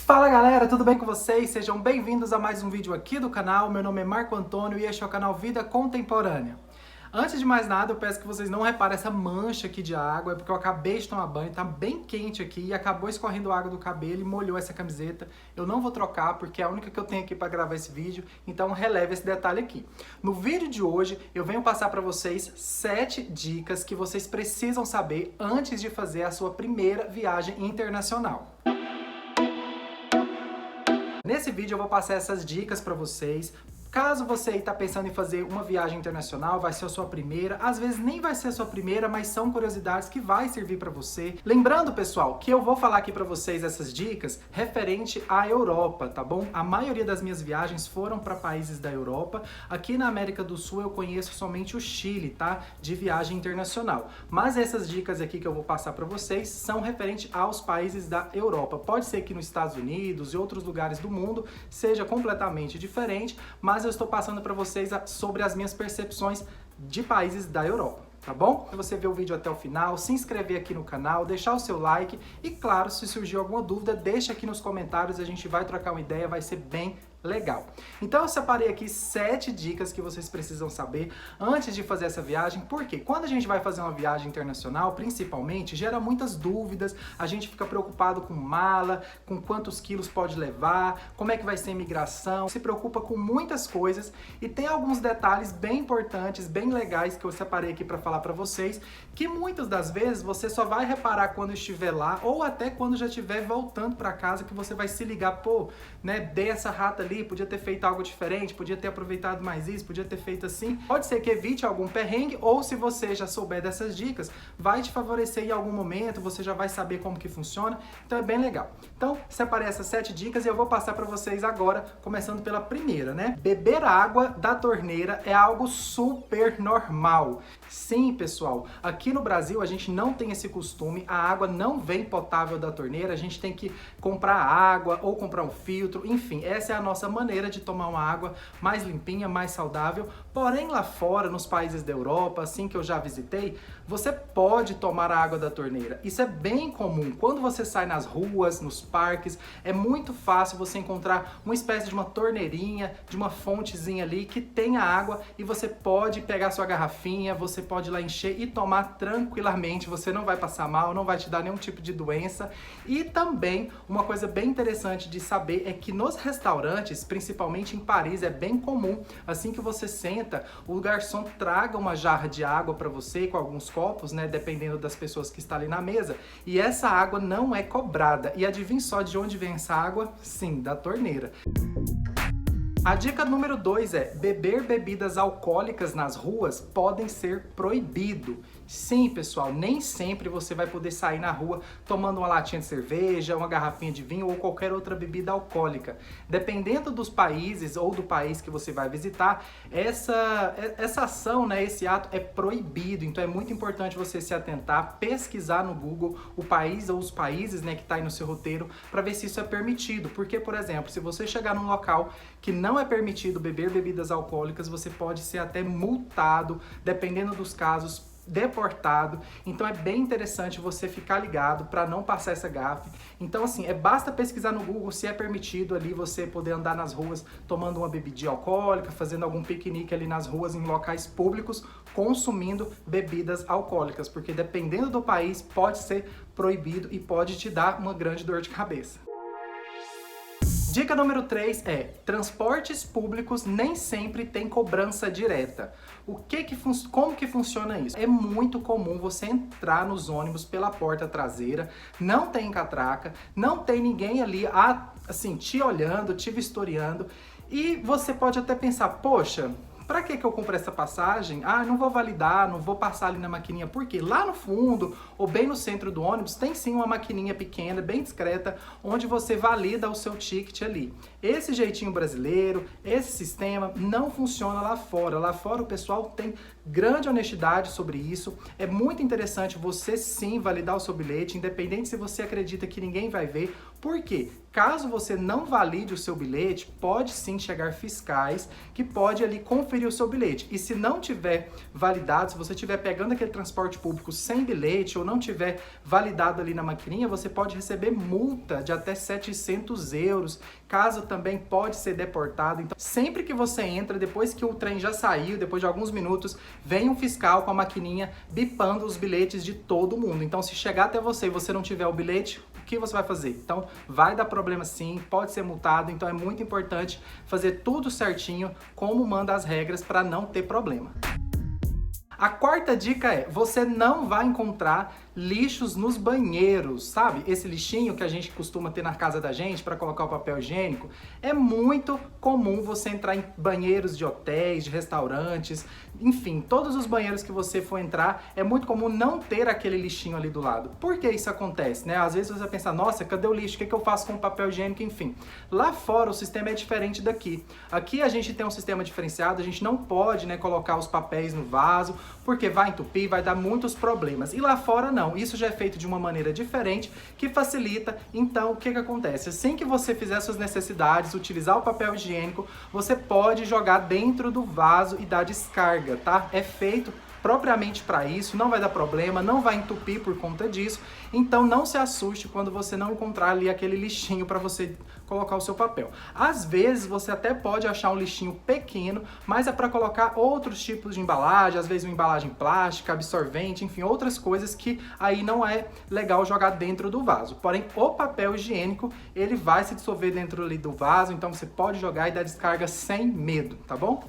Fala galera, tudo bem com vocês? Sejam bem-vindos a mais um vídeo aqui do canal. Meu nome é Marco Antônio e este é o canal Vida Contemporânea. Antes de mais nada, eu peço que vocês não reparem essa mancha aqui de água, é porque eu acabei de tomar banho, tá bem quente aqui e acabou escorrendo água do cabelo e molhou essa camiseta. Eu não vou trocar porque é a única que eu tenho aqui para gravar esse vídeo, então releve esse detalhe aqui. No vídeo de hoje, eu venho passar para vocês 7 dicas que vocês precisam saber antes de fazer a sua primeira viagem internacional. Nesse vídeo eu vou passar essas dicas para vocês. Caso você está pensando em fazer uma viagem internacional, vai ser a sua primeira, às vezes nem vai ser a sua primeira, mas são curiosidades que vai servir para você. Lembrando, pessoal, que eu vou falar aqui para vocês essas dicas referente à Europa, tá bom? A maioria das minhas viagens foram para países da Europa. Aqui na América do Sul eu conheço somente o Chile, tá? De viagem internacional. Mas essas dicas aqui que eu vou passar para vocês são referente aos países da Europa. Pode ser que nos Estados Unidos e outros lugares do mundo seja completamente diferente, mas eu estou passando para vocês sobre as minhas percepções de países da Europa, tá bom? Se você ver o vídeo até o final, se inscrever aqui no canal, deixar o seu like e, claro, se surgir alguma dúvida, deixa aqui nos comentários, a gente vai trocar uma ideia, vai ser bem legal. Então eu separei aqui 7 dicas que vocês precisam saber antes de fazer essa viagem, porque quando a gente vai fazer uma viagem internacional, principalmente, gera muitas dúvidas, a gente fica preocupado com mala, com quantos quilos pode levar, como é que vai ser a imigração, se preocupa com muitas coisas e tem alguns detalhes bem importantes, bem legais que eu separei aqui para falar para vocês, que muitas das vezes você só vai reparar quando estiver lá ou até quando já estiver voltando para casa, que você vai se ligar, pô, né, dei essa rata ali, podia ter feito algo diferente, podia ter aproveitado mais isso, podia ter feito assim. Pode ser que evite algum perrengue, ou se você já souber dessas dicas, vai te favorecer em algum momento, você já vai saber como que funciona, então é bem legal. Então, separei essas 7 dicas e eu vou passar para vocês agora, começando pela primeira, né? Beber água da torneira é algo super normal. Sim, pessoal, aqui no Brasil a gente não tem esse costume, a água não vem potável da torneira, a gente tem que comprar água ou comprar um filtro, enfim, essa é a nossa maneira de tomar uma água mais limpinha, mais saudável. Porém, lá fora, nos países da Europa, assim que eu já visitei, você pode tomar a água da torneira. Isso é bem comum. Quando você sai nas ruas, nos parques, é muito fácil você encontrar uma espécie de uma torneirinha, de uma fontezinha ali que tenha água e você pode pegar sua garrafinha, você pode ir lá encher e tomar tranquilamente. Você não vai passar mal, não vai te dar nenhum tipo de doença. E também, uma coisa bem interessante de saber é que nos restaurantes, principalmente em Paris, é bem comum, assim que você senta, o garçom traga uma jarra de água para você com alguns copos, né, dependendo das pessoas que estão ali na mesa, e essa água não é cobrada. E adivinha só de onde vem essa água? Sim, da torneira. A dica número 2 é: beber bebidas alcoólicas nas ruas podem ser proibido. Sim, pessoal, nem sempre você vai poder sair na rua tomando uma latinha de cerveja, uma garrafinha de vinho ou qualquer outra bebida alcoólica. Dependendo dos países ou do país que você vai visitar, essa ação, né, esse ato é proibido. Então é muito importante você se atentar, pesquisar no Google o país ou os países, né, que está aí no seu roteiro para ver se isso é permitido. Porque, por exemplo, se você chegar num local que não é permitido beber bebidas alcoólicas, você pode ser até multado, dependendo dos casos, deportado. Então é bem interessante você ficar ligado para não passar essa gafe. Então assim, basta pesquisar no Google se é permitido ali você poder andar nas ruas tomando uma bebidinha alcoólica, fazendo algum piquenique ali nas ruas em locais públicos, consumindo bebidas alcoólicas, porque dependendo do país pode ser proibido e pode te dar uma grande dor de cabeça. Dica número 3 é: transportes públicos nem sempre tem cobrança direta. Como que funciona isso? É muito comum você entrar nos ônibus pela porta traseira, não tem catraca, não tem ninguém ali assim, te olhando, te vistoriando, e você pode até pensar, poxa, pra que eu comprei essa passagem? Ah, não vou validar, não vou passar ali na maquininha. Por quê? Lá no fundo, ou bem no centro do ônibus, tem sim uma maquininha pequena, bem discreta, onde você valida o seu ticket ali. Esse jeitinho brasileiro, esse sistema não funciona lá fora. Lá fora o pessoal tem grande honestidade sobre isso. É muito interessante você sim validar o seu bilhete, independente se você acredita que ninguém vai ver. Por quê? Caso você não valide o seu bilhete, pode sim chegar fiscais que pode ali conferir o seu bilhete. E se não tiver validado, se você estiver pegando aquele transporte público sem bilhete ou não tiver validado ali na maquininha, você pode receber multa de até 700 euros. Caso também pode ser deportado. Então, sempre que você entra, depois que o trem já saiu, depois de alguns minutos, vem um fiscal com a maquininha bipando os bilhetes de todo mundo. Então, se chegar até você e você não tiver o bilhete, o que você vai fazer? Então, vai dar problema sim, pode ser multado, então é muito importante fazer tudo certinho, como manda as regras, para não ter problema. A quarta dica é, você não vai encontrar lixos nos banheiros, sabe? Esse lixinho que a gente costuma ter na casa da gente para colocar o papel higiênico. É muito comum você entrar em banheiros de hotéis, de restaurantes, enfim, todos os banheiros que você for entrar, é muito comum não ter aquele lixinho ali do lado. Por que isso acontece, né? Às vezes você pensa, nossa, cadê o lixo? O que eu faço com o papel higiênico? Enfim, lá fora o sistema é diferente daqui. Aqui a gente tem um sistema diferenciado, a gente não pode, né, colocar os papéis no vaso, porque vai entupir, vai dar muitos problemas. E lá fora não. Isso já é feito de uma maneira diferente, que facilita. Então, o que acontece? Assim que você fizer suas necessidades, utilizar o papel higiênico, você pode jogar dentro do vaso e dar descarga, tá? É feito propriamente para isso, não vai dar problema, não vai entupir por conta disso. Então não se assuste quando você não encontrar ali aquele lixinho para você colocar o seu papel. Às vezes você até pode achar um lixinho pequeno, mas é para colocar outros tipos de embalagem, às vezes uma embalagem plástica, absorvente, enfim, outras coisas que aí não é legal jogar dentro do vaso. Porém, o papel higiênico, ele vai se dissolver dentro ali do vaso, então você pode jogar e dar descarga sem medo, tá bom?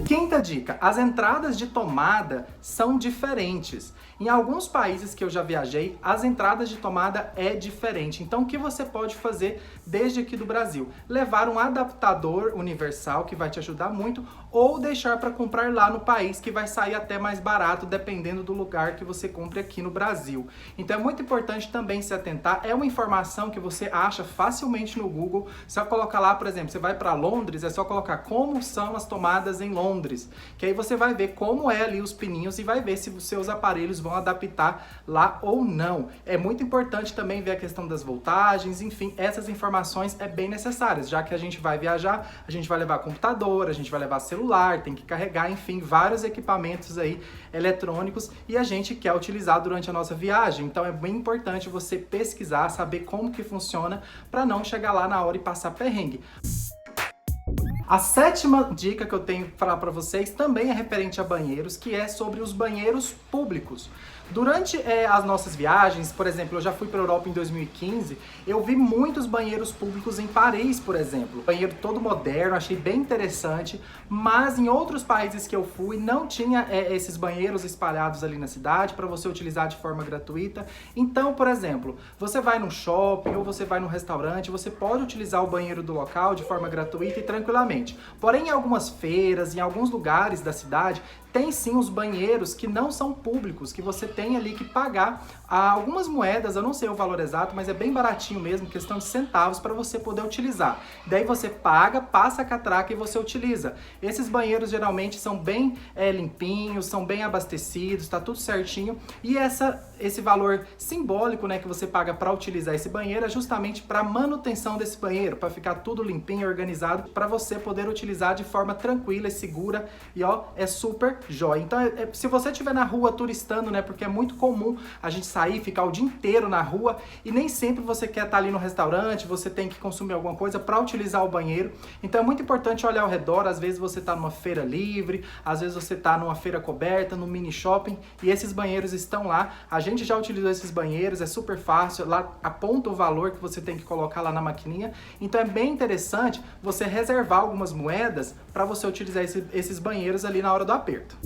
Quinta dica, as entradas de tomada são diferentes. Em alguns países que eu já viajei, as entradas de tomada é diferente. Então, o que você pode fazer desde aqui do Brasil? Levar um adaptador universal, que vai te ajudar muito, ou deixar para comprar lá no país, que vai sair até mais barato, dependendo do lugar que você compre aqui no Brasil. Então, é muito importante também se atentar. É uma informação que você acha facilmente no Google. Só colocar lá, por exemplo, você vai para Londres, é só colocar como são as tomadas em Londres, que aí você vai ver como é ali os pininhos e vai ver se os seus aparelhos vão adaptar lá ou não. É muito importante também ver a questão das voltagens, enfim, essas informações é bem necessárias, já que a gente vai viajar, a gente vai levar computador, a gente vai levar celular, tem que carregar, enfim, vários equipamentos aí eletrônicos e a gente quer utilizar durante a nossa viagem. Então é bem importante você pesquisar, saber como que funciona para não chegar lá na hora e passar perrengue. A sétima dica que eu tenho que falar para vocês também é referente a banheiros, que é sobre os banheiros públicos. Durante as nossas viagens, por exemplo, eu já fui para a Europa em 2015, eu vi muitos banheiros públicos em Paris, por exemplo. Banheiro todo moderno, achei bem interessante, mas em outros países que eu fui não tinha esses banheiros espalhados ali na cidade para você utilizar de forma gratuita. Então, por exemplo, você vai num shopping ou você vai num restaurante, você pode utilizar o banheiro do local de forma gratuita e tranquilamente. Porém, em algumas feiras, em alguns lugares da cidade, tem sim os banheiros que não são públicos, que você tem ali que pagar algumas moedas, eu não sei o valor exato, mas é bem baratinho mesmo, questão de centavos para você poder utilizar. Daí você paga, passa a catraca e você utiliza. Esses banheiros geralmente são bem limpinhos, são bem abastecidos, tá tudo certinho. E esse valor simbólico, né, que você paga para utilizar esse banheiro é justamente para manutenção desse banheiro, para ficar tudo limpinho e organizado, para você poder utilizar de forma tranquila e segura. E ó, é super jóia. Então, se você estiver na rua turistando, né, porque é muito comum a gente sair, ficar o dia inteiro na rua e nem sempre você quer estar ali no restaurante, você tem que consumir alguma coisa para utilizar o banheiro. Então é muito importante olhar ao redor, às vezes você está numa feira livre, às vezes você está numa feira coberta, num mini shopping e esses banheiros estão lá. A gente já utilizou esses banheiros, é super fácil, lá aponta o valor que você tem que colocar lá na maquininha. Então é bem interessante você reservar algumas moedas para você utilizar esses banheiros ali na hora do aperto.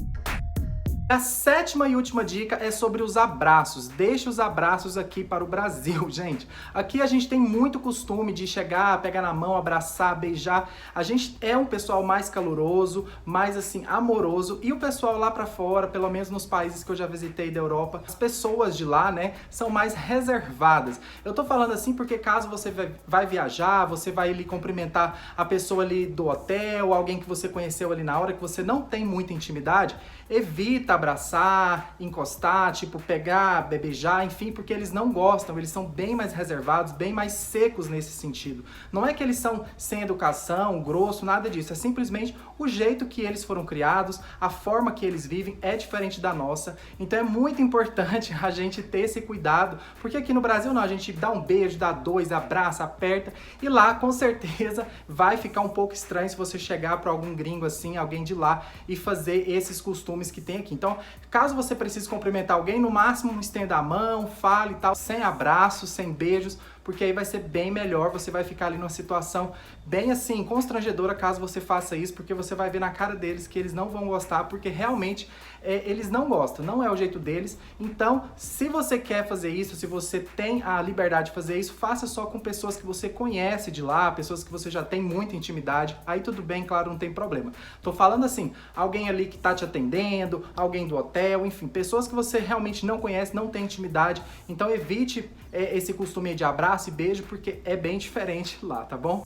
A sétima e última dica é sobre os abraços. Deixa os abraços aqui para o Brasil, gente. Aqui a gente tem muito costume de chegar, pegar na mão, abraçar, beijar. A gente é um pessoal mais caloroso, mais assim, amoroso. E o pessoal lá para fora, pelo menos nos países que eu já visitei da Europa, as pessoas de lá, né, são mais reservadas. Eu tô falando assim porque caso você vai viajar, você vai ali cumprimentar a pessoa ali do hotel, alguém que você conheceu ali na hora, que você não tem muita intimidade, evita abraçar, encostar, tipo pegar, beijar, enfim, porque eles não gostam, eles são bem mais reservados, bem mais secos nesse sentido. Não é que eles são sem educação, grosso, nada disso, é simplesmente o jeito que eles foram criados, a forma que eles vivem é diferente da nossa. Então é muito importante a gente ter esse cuidado, porque aqui no Brasil não, a gente dá um beijo, dá dois, abraça, aperta, e lá com certeza vai ficar um pouco estranho se você chegar para algum gringo assim, alguém de lá, e fazer esses costumes que tem aqui. Então, caso você precise cumprimentar alguém, no máximo estenda a mão, fale e tal, sem abraços, sem beijos, porque aí vai ser bem melhor, você vai ficar ali numa situação bem assim, constrangedora caso você faça isso, porque você vai ver na cara deles que eles não vão gostar, porque realmente eles não gostam, não é o jeito deles. Então, se você quer fazer isso, se você tem a liberdade de fazer isso, faça só com pessoas que você conhece de lá, pessoas que você já tem muita intimidade, aí tudo bem, claro, não tem problema. Tô falando assim, alguém ali que tá te atendendo, alguém do hotel, enfim, pessoas que você realmente não conhece, não tem intimidade, então evite esse costume de abraço e beijo, porque é bem diferente lá, tá bom?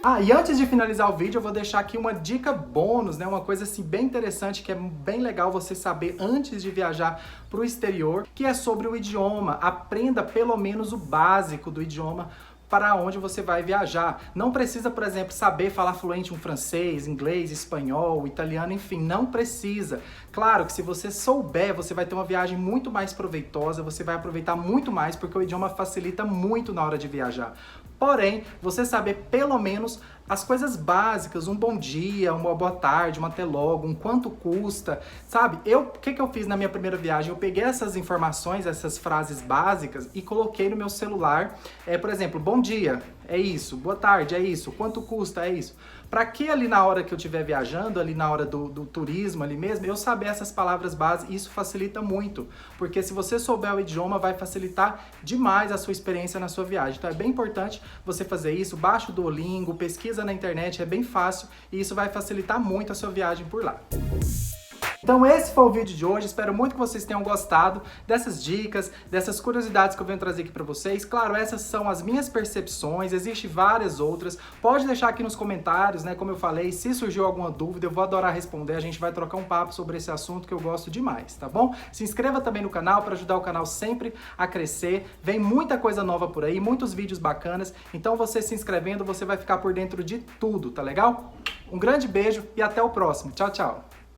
Ah, e antes de finalizar o vídeo, eu vou deixar aqui uma dica bônus, né? Uma coisa assim bem interessante, que é bem legal você saber antes de viajar para o exterior, que é sobre o idioma. Aprenda pelo menos o básico do idioma para onde você vai viajar. Não precisa, por exemplo, saber falar fluente um francês, inglês, espanhol, italiano, enfim, não precisa. Claro que se você souber, você vai ter uma viagem muito mais proveitosa, você vai aproveitar muito mais, porque o idioma facilita muito na hora de viajar. Porém, você saber pelo menos as coisas básicas, um bom dia, uma boa tarde, um até logo, um quanto custa, sabe? O que eu fiz na minha primeira viagem? Eu peguei essas informações, essas frases básicas e coloquei no meu celular, por exemplo, bom dia, é isso, boa tarde, é isso, quanto custa, é isso. Para que ali na hora que eu estiver viajando, ali na hora do turismo ali mesmo, eu saber essas palavras básicas, isso facilita muito, porque se você souber o idioma, vai facilitar demais a sua experiência na sua viagem. Então é bem importante você fazer isso, baixa o Duolingo, pesquisa na internet, é bem fácil e isso vai facilitar muito a sua viagem por lá. Então esse foi o vídeo de hoje, espero muito que vocês tenham gostado dessas dicas, dessas curiosidades que eu venho trazer aqui para vocês. Claro, essas são as minhas percepções, existem várias outras. Pode deixar aqui nos comentários, né, como eu falei, se surgiu alguma dúvida, eu vou adorar responder, a gente vai trocar um papo sobre esse assunto que eu gosto demais, tá bom? Se inscreva também no canal para ajudar o canal sempre a crescer, vem muita coisa nova por aí, muitos vídeos bacanas, então você se inscrevendo, você vai ficar por dentro de tudo, tá legal? Um grande beijo e até o próximo, tchau, tchau!